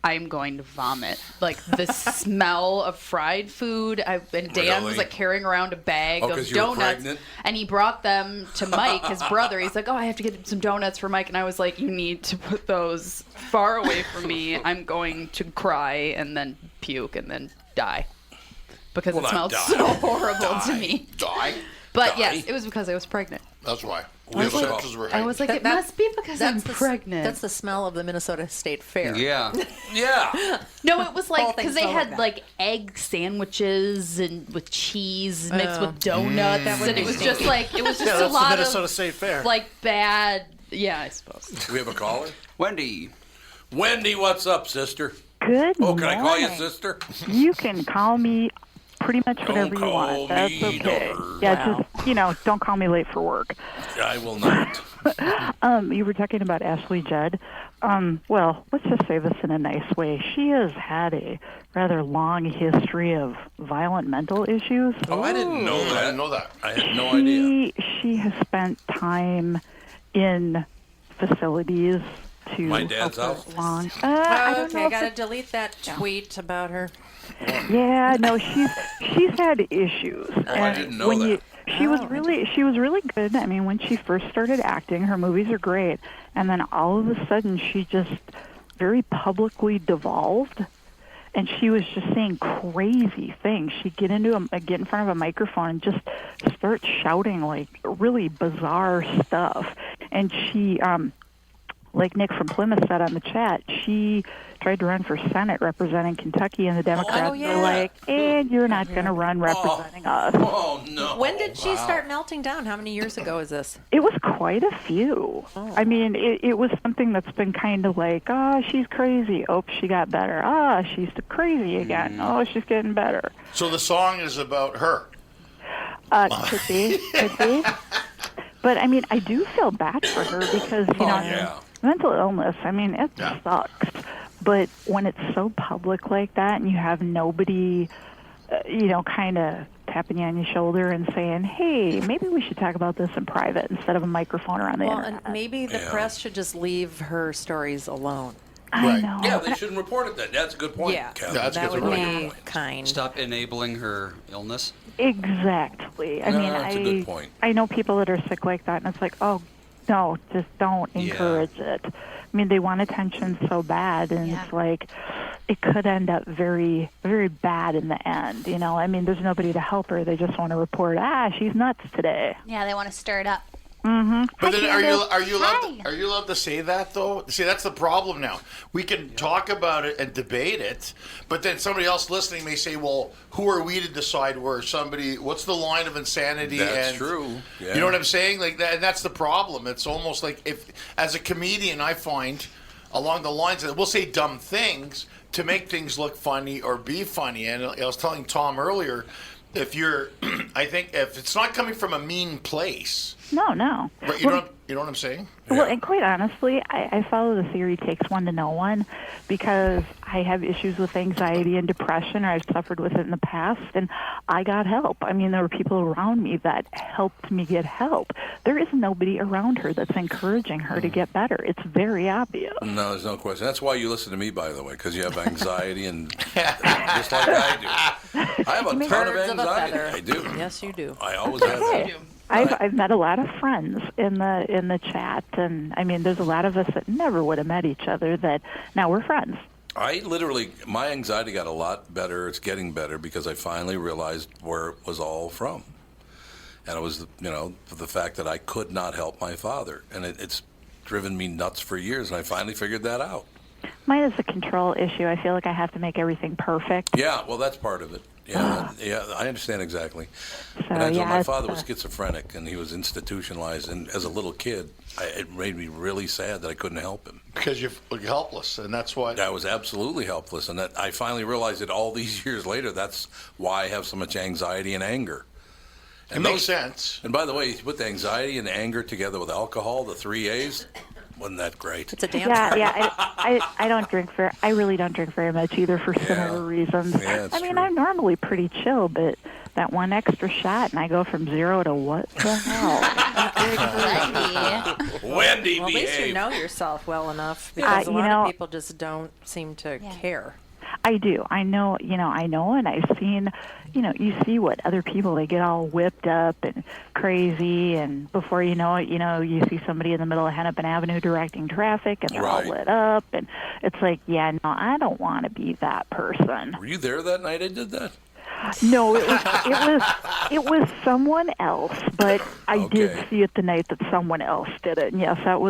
I'm going to vomit. Like the smell of fried food. And Dan Really? was like carrying around a bag Oh, of 'cause you were donuts, pregnant? and he brought them to Mike, his brother. He's like, "Oh, I have to get some donuts for Mike," and I was like, "You need to put those far away from me. I'm going to cry and then puke and then die because Well, it not smelled die. so horrible to me." Die? But Die? yes, it was because I was pregnant. That's why. We have a upset call. 'cause we're I was like, That- it must be because I'm the pregnant. That's the smell of the Minnesota State Fair. Yeah. Yeah. No, it was Whole like thing because they smelled had like like egg sandwiches and with cheese mixed Oh. with donuts, That would and be it was stinky. just like it was just Yeah, a that's the lot Minnesota of State Fair. like bad. Yeah, I suppose. We have a caller? Wendy. Wendy, what's up, sister? Good Oh, can I call you morning. sister? You can call me pretty much Don't whatever you call want. That's me okay. daughter. Yeah, Wow. just, don't call me late for work. I will not. You were talking about Ashley Judd. Well, let's just say this in a nice way. She has had a rather long history of violent mental issues. Oh, I didn't know that. I didn't know that. I had no idea. She has spent time in facilities to My dad's help house? her along. I don't know Okay, if gotta it's- delete that tweet about her. Yeah, no, she's had issues. Oh, I didn't know when that. She was really good. I mean, when she first started acting, her movies are great, and then all of a sudden she just very publicly devolved, and she was just saying crazy things. She'd get in front of a microphone and just start shouting like really bizarre stuff. And she, like Nick from Plymouth said on the chat, she tried to run for Senate representing Kentucky, and the Democrats were like, and you're not going to run representing us. Oh, no. When did she start melting down? How many years ago is this? It was quite a few. Oh. I mean, it was something that's been kind of like, oh, she's crazy. Oh, she got better. Ah, she's crazy again. Oh, she's getting better. So the song is about her. Could be. But, I mean, I do feel bad for her because, mental illness, I mean, it sucks. But when it's so public like that and you have nobody, kind of tapping you on your shoulder and saying, hey, maybe we should talk about this in private instead of a microphone or on the Well, internet. and maybe the press should just leave her stories alone. I know. Yeah, they shouldn't report it then. That's a good point. Yeah, Kathy. that would be kind. Stop enabling her illness. Exactly. I No, mean, that's a good point. I know people that are sick like that, and it's like, oh, no, just don't encourage it. I mean, they want attention so bad, and it's like it could end up very, very bad in the end. I mean, there's nobody to help her. They just want to report, she's nuts today. Yeah, they want to stir it up. Mm-hmm. But then, are you allowed to say that though? See, that's the problem now. We can talk about it and debate it, but then somebody else listening may say, "Well, who are we to decide where somebody? What's the line of insanity?" That's true. Yeah. You know what I'm saying? Like that, and that's the problem. It's almost like if, as a comedian, I find along the lines that we'll say dumb things to make things look funny or be funny. And I was telling Tom earlier, I think if it's not coming from a mean place. No. Right, you know what I'm saying? Well, and quite honestly, I follow the theory takes one to know one, because I have issues with anxiety and depression, or I've suffered with it in the past, and I got help. I mean, there were people around me that helped me get help. There is nobody around her that's encouraging her to get better. It's very obvious. No, there's no question. That's why you listen to me, by the way, because you have anxiety and just like I do. I have a ton of anxiety. I do. Yes, you do. I always have that. I've met a lot of friends in the chat, and I mean, there's a lot of us that never would have met each other that now we're friends. My anxiety got a lot better. It's getting better because I finally realized where it was all from, and it was the fact that I could not help my father, and it's driven me nuts for years, and I finally figured that out. Mine is a control issue. I feel like I have to make everything perfect. Yeah, well, that's part of it. Yeah, I understand exactly. But my father was schizophrenic, and he was institutionalized. And as a little kid, it made me really sad that I couldn't help him. Because you're helpless, and that's what... I was absolutely helpless, and that I finally realized that all these years later, that's why I have so much anxiety and anger. And it makes sense. And by the way, you put the anxiety and the anger together with alcohol, the 3 A's... Wasn't that great? It's a damn. I don't drink I really don't drink very much either for similar reasons. Yeah, I mean, I'm normally pretty chill, but that one extra shot and I go from 0 to what the hell? Wendy, well, at least you know yourself well enough, because a lot of people just don't seem to care. I do. I know, and I've seen, you see what other people, they get all whipped up and crazy, and before you know it, you see somebody in the middle of Hennepin Avenue directing traffic, and they're all lit up, and it's like, I don't want to be that person. Were you there that night I did that? No, it was someone else, but I did see it the night that someone else did it, and yes, that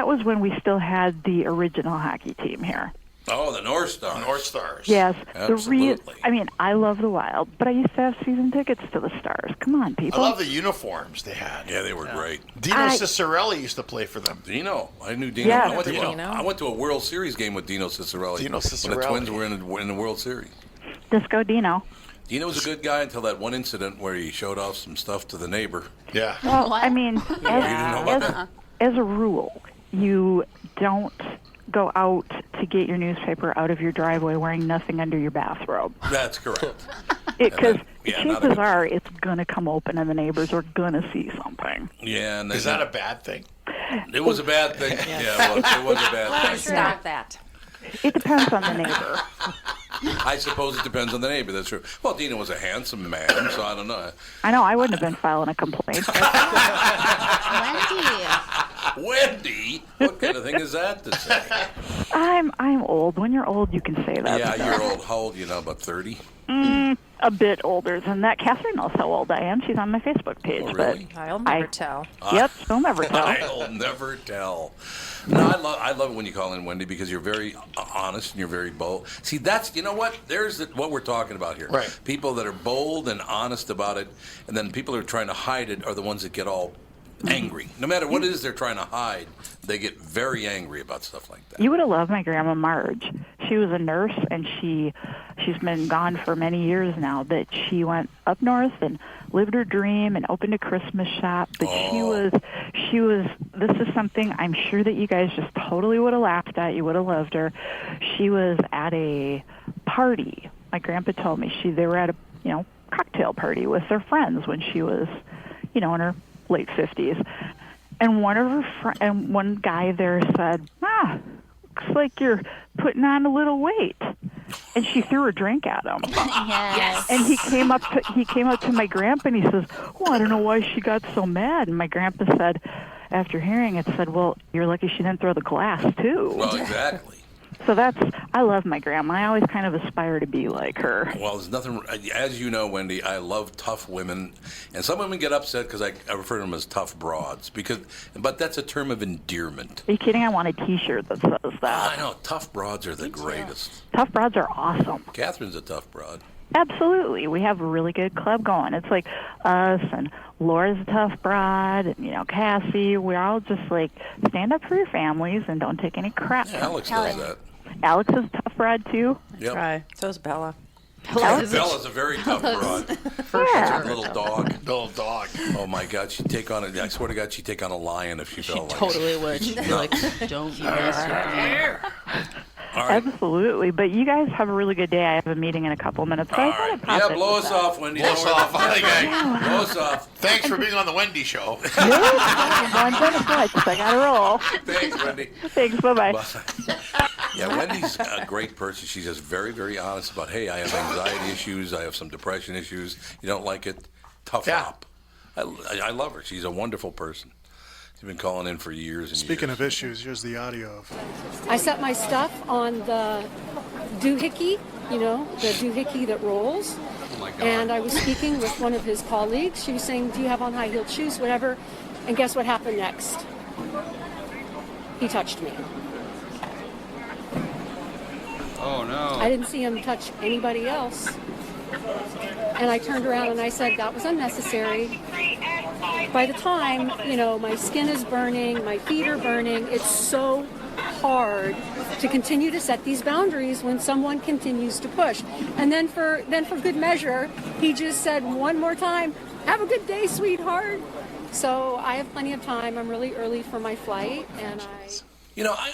was when we still had the original hockey team here. Oh, the North Stars. North Stars. Yes. Absolutely. I love the Wild, but I used to have season tickets to the Stars. Come on, people. I love the uniforms they had. Yeah, they were great. Dino Ciccarelli used to play for them. Dino. I knew Dino. Yeah, I went to a World Series game with Dino Ciccarelli. When the Twins were in the World Series. Disco Dino. Dino was a good guy until that one incident where he showed off some stuff to the neighbor. Yeah. Well, I mean, as a rule, you don't go out to get your newspaper out of your driveway wearing nothing under your bathrobe. That's correct. Because chances are it's going to come open and the neighbors are going to see something. Yeah. And is that a bad thing? It was a bad thing. Yeah, it was a bad thing. Stop that. It depends on the neighbor. I suppose it depends on the neighbor. That's true. Well, Dino was a handsome man, so I don't know. I know. I wouldn't have been filing a complaint. Wendy? What kind of thing is that to say? I'm old. When you're old, you can say that. Yeah, you're old. How old are you now? About 30? A bit older than that. Catherine knows how old I am. She's on my Facebook page. Oh, really? But I'll never tell. Yep, she'll never tell. I'll never tell. No, I love it when you call in, Wendy, because you're very honest and you're very bold. See, that's, you know what? There's what we're talking about here. Right. People that are bold and honest about it, and then people who are trying to hide it are the ones that get all angry. No matter what it is they're trying to hide, they get very angry about stuff like that. You would have loved my grandma Marge. She was a nurse, and she's been gone for many years now, but she went up north and lived her dream and opened a Christmas shop. But she was, this is something I'm sure that you guys just totally would have laughed at. You would have loved her. She was at a party. My grandpa told me they were at a, cocktail party with their friends when she was, in her late 50s. And one guy there said, looks like you're putting on a little weight. And she threw a drink at him. Yes. And he came up to my grandpa and he says, I don't know why she got so mad. And my grandpa said, after hearing it, well, you're lucky she didn't throw the glass too. Well, exactly. So I love my grandma. I always kind of aspire to be like her. Well, there's nothing, as you know, Wendy, I love tough women. And some women get upset because I refer to them as tough broads. But that's a term of endearment. Are you kidding? I want a T-shirt that says that. I know, tough broads are the greatest. Tough broads are awesome. Catherine's a tough broad. Absolutely. We have a really good club going. It's like us and Laura's a tough broad and, Cassie. We're all just like, stand up for your families and don't take any crap. Yeah, Alex does that. Alex is a tough broad, too. Yep. Try. So is Bella. Bella's a very tough broad. Yeah. She's a little dog. Little dog. Oh, my God. She'd take on I swear to God, she'd take on a lion if she felt like Totally it. would. She'd be like, don't you mess with me. All right. Absolutely. But you guys have a really good day. I have a meeting in a couple minutes. So All right. Yeah, blow us off, Wendy. Blow us off. Blow us off. Thanks for being on the Wendy Show. I got to roll. Thanks, Wendy. Thanks. Bye-bye. Bye. Yeah, Wendy's a great person. She's just very, very honest about, hey, I have anxiety issues. I have some depression issues. You don't like it? Tough up. I love her. She's a wonderful person. She's been calling in for years and Speaking years. of issues, here's the audio of. I set my stuff on the doohickey, the doohickey that rolls. Oh my God. And I was speaking with one of his colleagues. She was saying, do you have on high-heeled shoes, whatever? And guess what happened next? He touched me. Oh, no. I didn't see him touch anybody else. And I turned around and I said, that was unnecessary. By the time, my skin is burning, my feet are burning, it's so hard to continue to set these boundaries when someone continues to push. And then for good measure, he just said one more time, have a good day, sweetheart. So I have plenty of time. I'm really early for my flight, and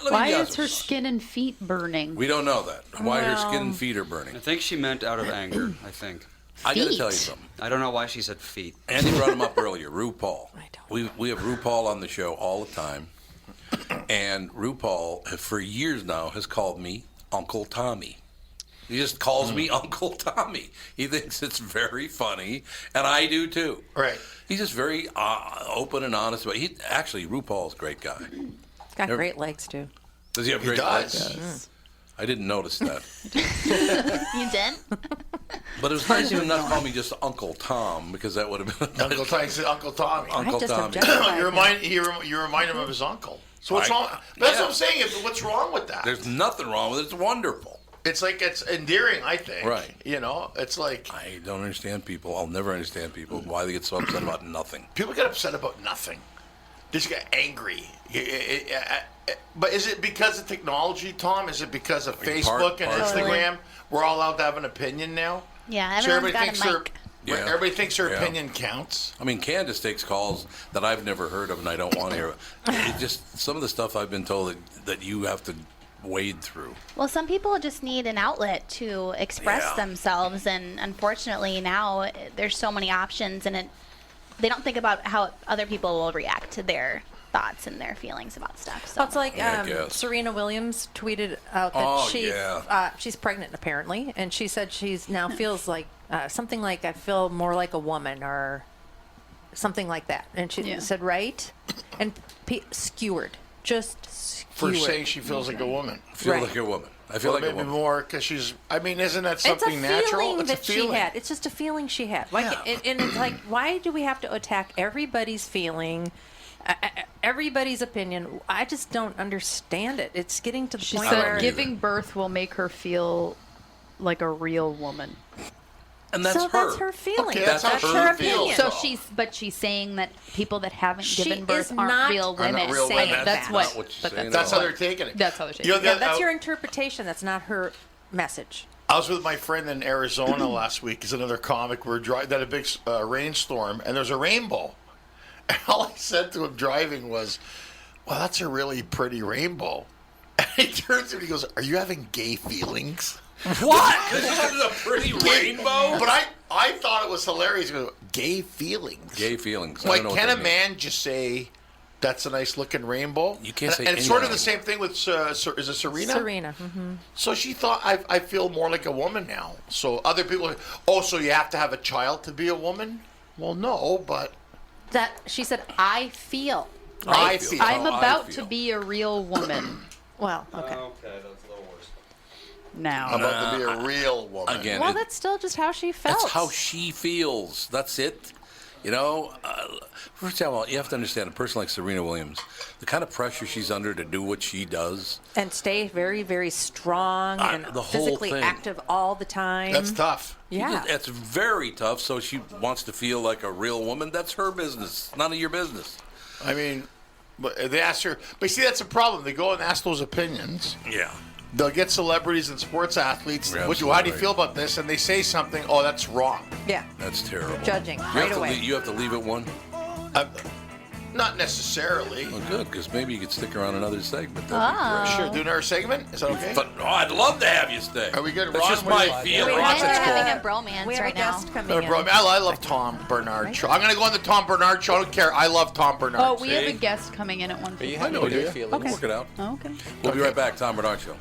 Why is her skin and feet burning? We don't know that. Why her skin and feet are burning. I think she meant out of anger, I think. I got to tell you something. I don't know why she said feet. Andy brought him up earlier, RuPaul. We have RuPaul on the show all the time. And RuPaul, for years now, has called me Uncle Tommy. He just calls me Uncle Tommy. He thinks it's very funny, and I do too. Right. He's just very open and honest about it. Actually, RuPaul's a great guy. Got great legs, too. Does he have great legs? I didn't notice that. You did? But it was nice of him not to call me just Uncle Tom, because that would have been Uncle Tommy. Uncle Tommy. Uncle Tommy. You remind him of his uncle. So what's wrong? That's what I'm saying. What's wrong with that? There's nothing wrong with it. It's wonderful. It's like it's endearing, I think. Right. It's like I don't understand people. I'll never understand people why they get so upset about nothing. People get upset about nothing. They just get angry. But is it because of technology, Tom? Is it because of Facebook and Instagram? We're all allowed to have an opinion now. Yeah, everyone's got a mic. Everybody thinks their opinion counts. I mean, Candace takes calls that I've never heard of and I don't want to hear. It just some of the stuff I've been told that you have to wade through. Well, some people just need an outlet to express themselves, and unfortunately now there's so many options, and they don't think about how other people will react to their thoughts and their feelings about stuff. So Well, it's like Serena Williams tweeted out that she's pregnant apparently, and she said she's now feels like something like I feel more like a woman or something like that, and she said and skewered, just skewered. For saying she feels like a woman. Feel like a woman. I feel like a woman. More because she's. I mean, isn't that something natural? It's a feeling she had. It's just a feeling she had. And it's like, why do we have to attack everybody's feeling? Everybody's opinion. I just don't understand it. It's getting to the point where giving birth will make her feel like a real woman. And that's that's her feeling. Okay, that's her opinion. So she's saying that people that haven't given birth aren't real women. That's how they're taking it. That's how they're taking it. That's your interpretation. That's not her message. I was with my friend in Arizona last week. He's another comic. We're driving. Had a big rainstorm, and there's a rainbow. And all I said to him driving was, "Well, that's a really pretty rainbow." And he turns to me and he goes, "Are you having gay feelings?" What? This is a pretty rainbow? But I thought it was hilarious. He goes, gay feelings. Gay feelings. Like, can a man just say, that's a nice looking rainbow? You can't say And it's sort of the same thing with, is it Serena? Serena. Mm-hmm. So she thought, I feel more like a woman now. So other people, so you have to have a child to be a woman? Well, no, but. She said, I feel. I feel. I'm about to be a real woman. Well, okay. Okay, that's a little worse. now. About to be a real woman. Again, Well, that's still just how she felt. that's how she feels. That's it. You know, first of all, you have to understand a person like Serena Williams, the kind of pressure she's under to do what she does. And stay very, very strong and the whole physically thing. active all the time. That's tough. Yeah. That's very tough. So she wants to feel like a real woman. That's her business. None of your business. I mean, but they ask her. But see, that's a problem. They go and ask those opinions. Yeah. They'll get celebrities and sports athletes. You're How do you absolutely feel about this? And they say something. Oh, that's wrong. Yeah. That's terrible. Judging You right have to away. You have to leave at 1? Not necessarily. Well, good, because maybe you could stick around another segment. Sure, do another segment? Is that okay? I'd love to have you stay. Are we good? That's Ron, just what do my you- feeling. We're Ron's at having school. a bromance We have right a now. guest coming in. I love Tom Barnard show. I'm going to go on the Tom Barnard show. I don't care. I love Tom Barnard. Oh, we have a guest coming in at 1:50. I know you. We'll work it out. Okay. We'll be right back. Tom Barnard Show.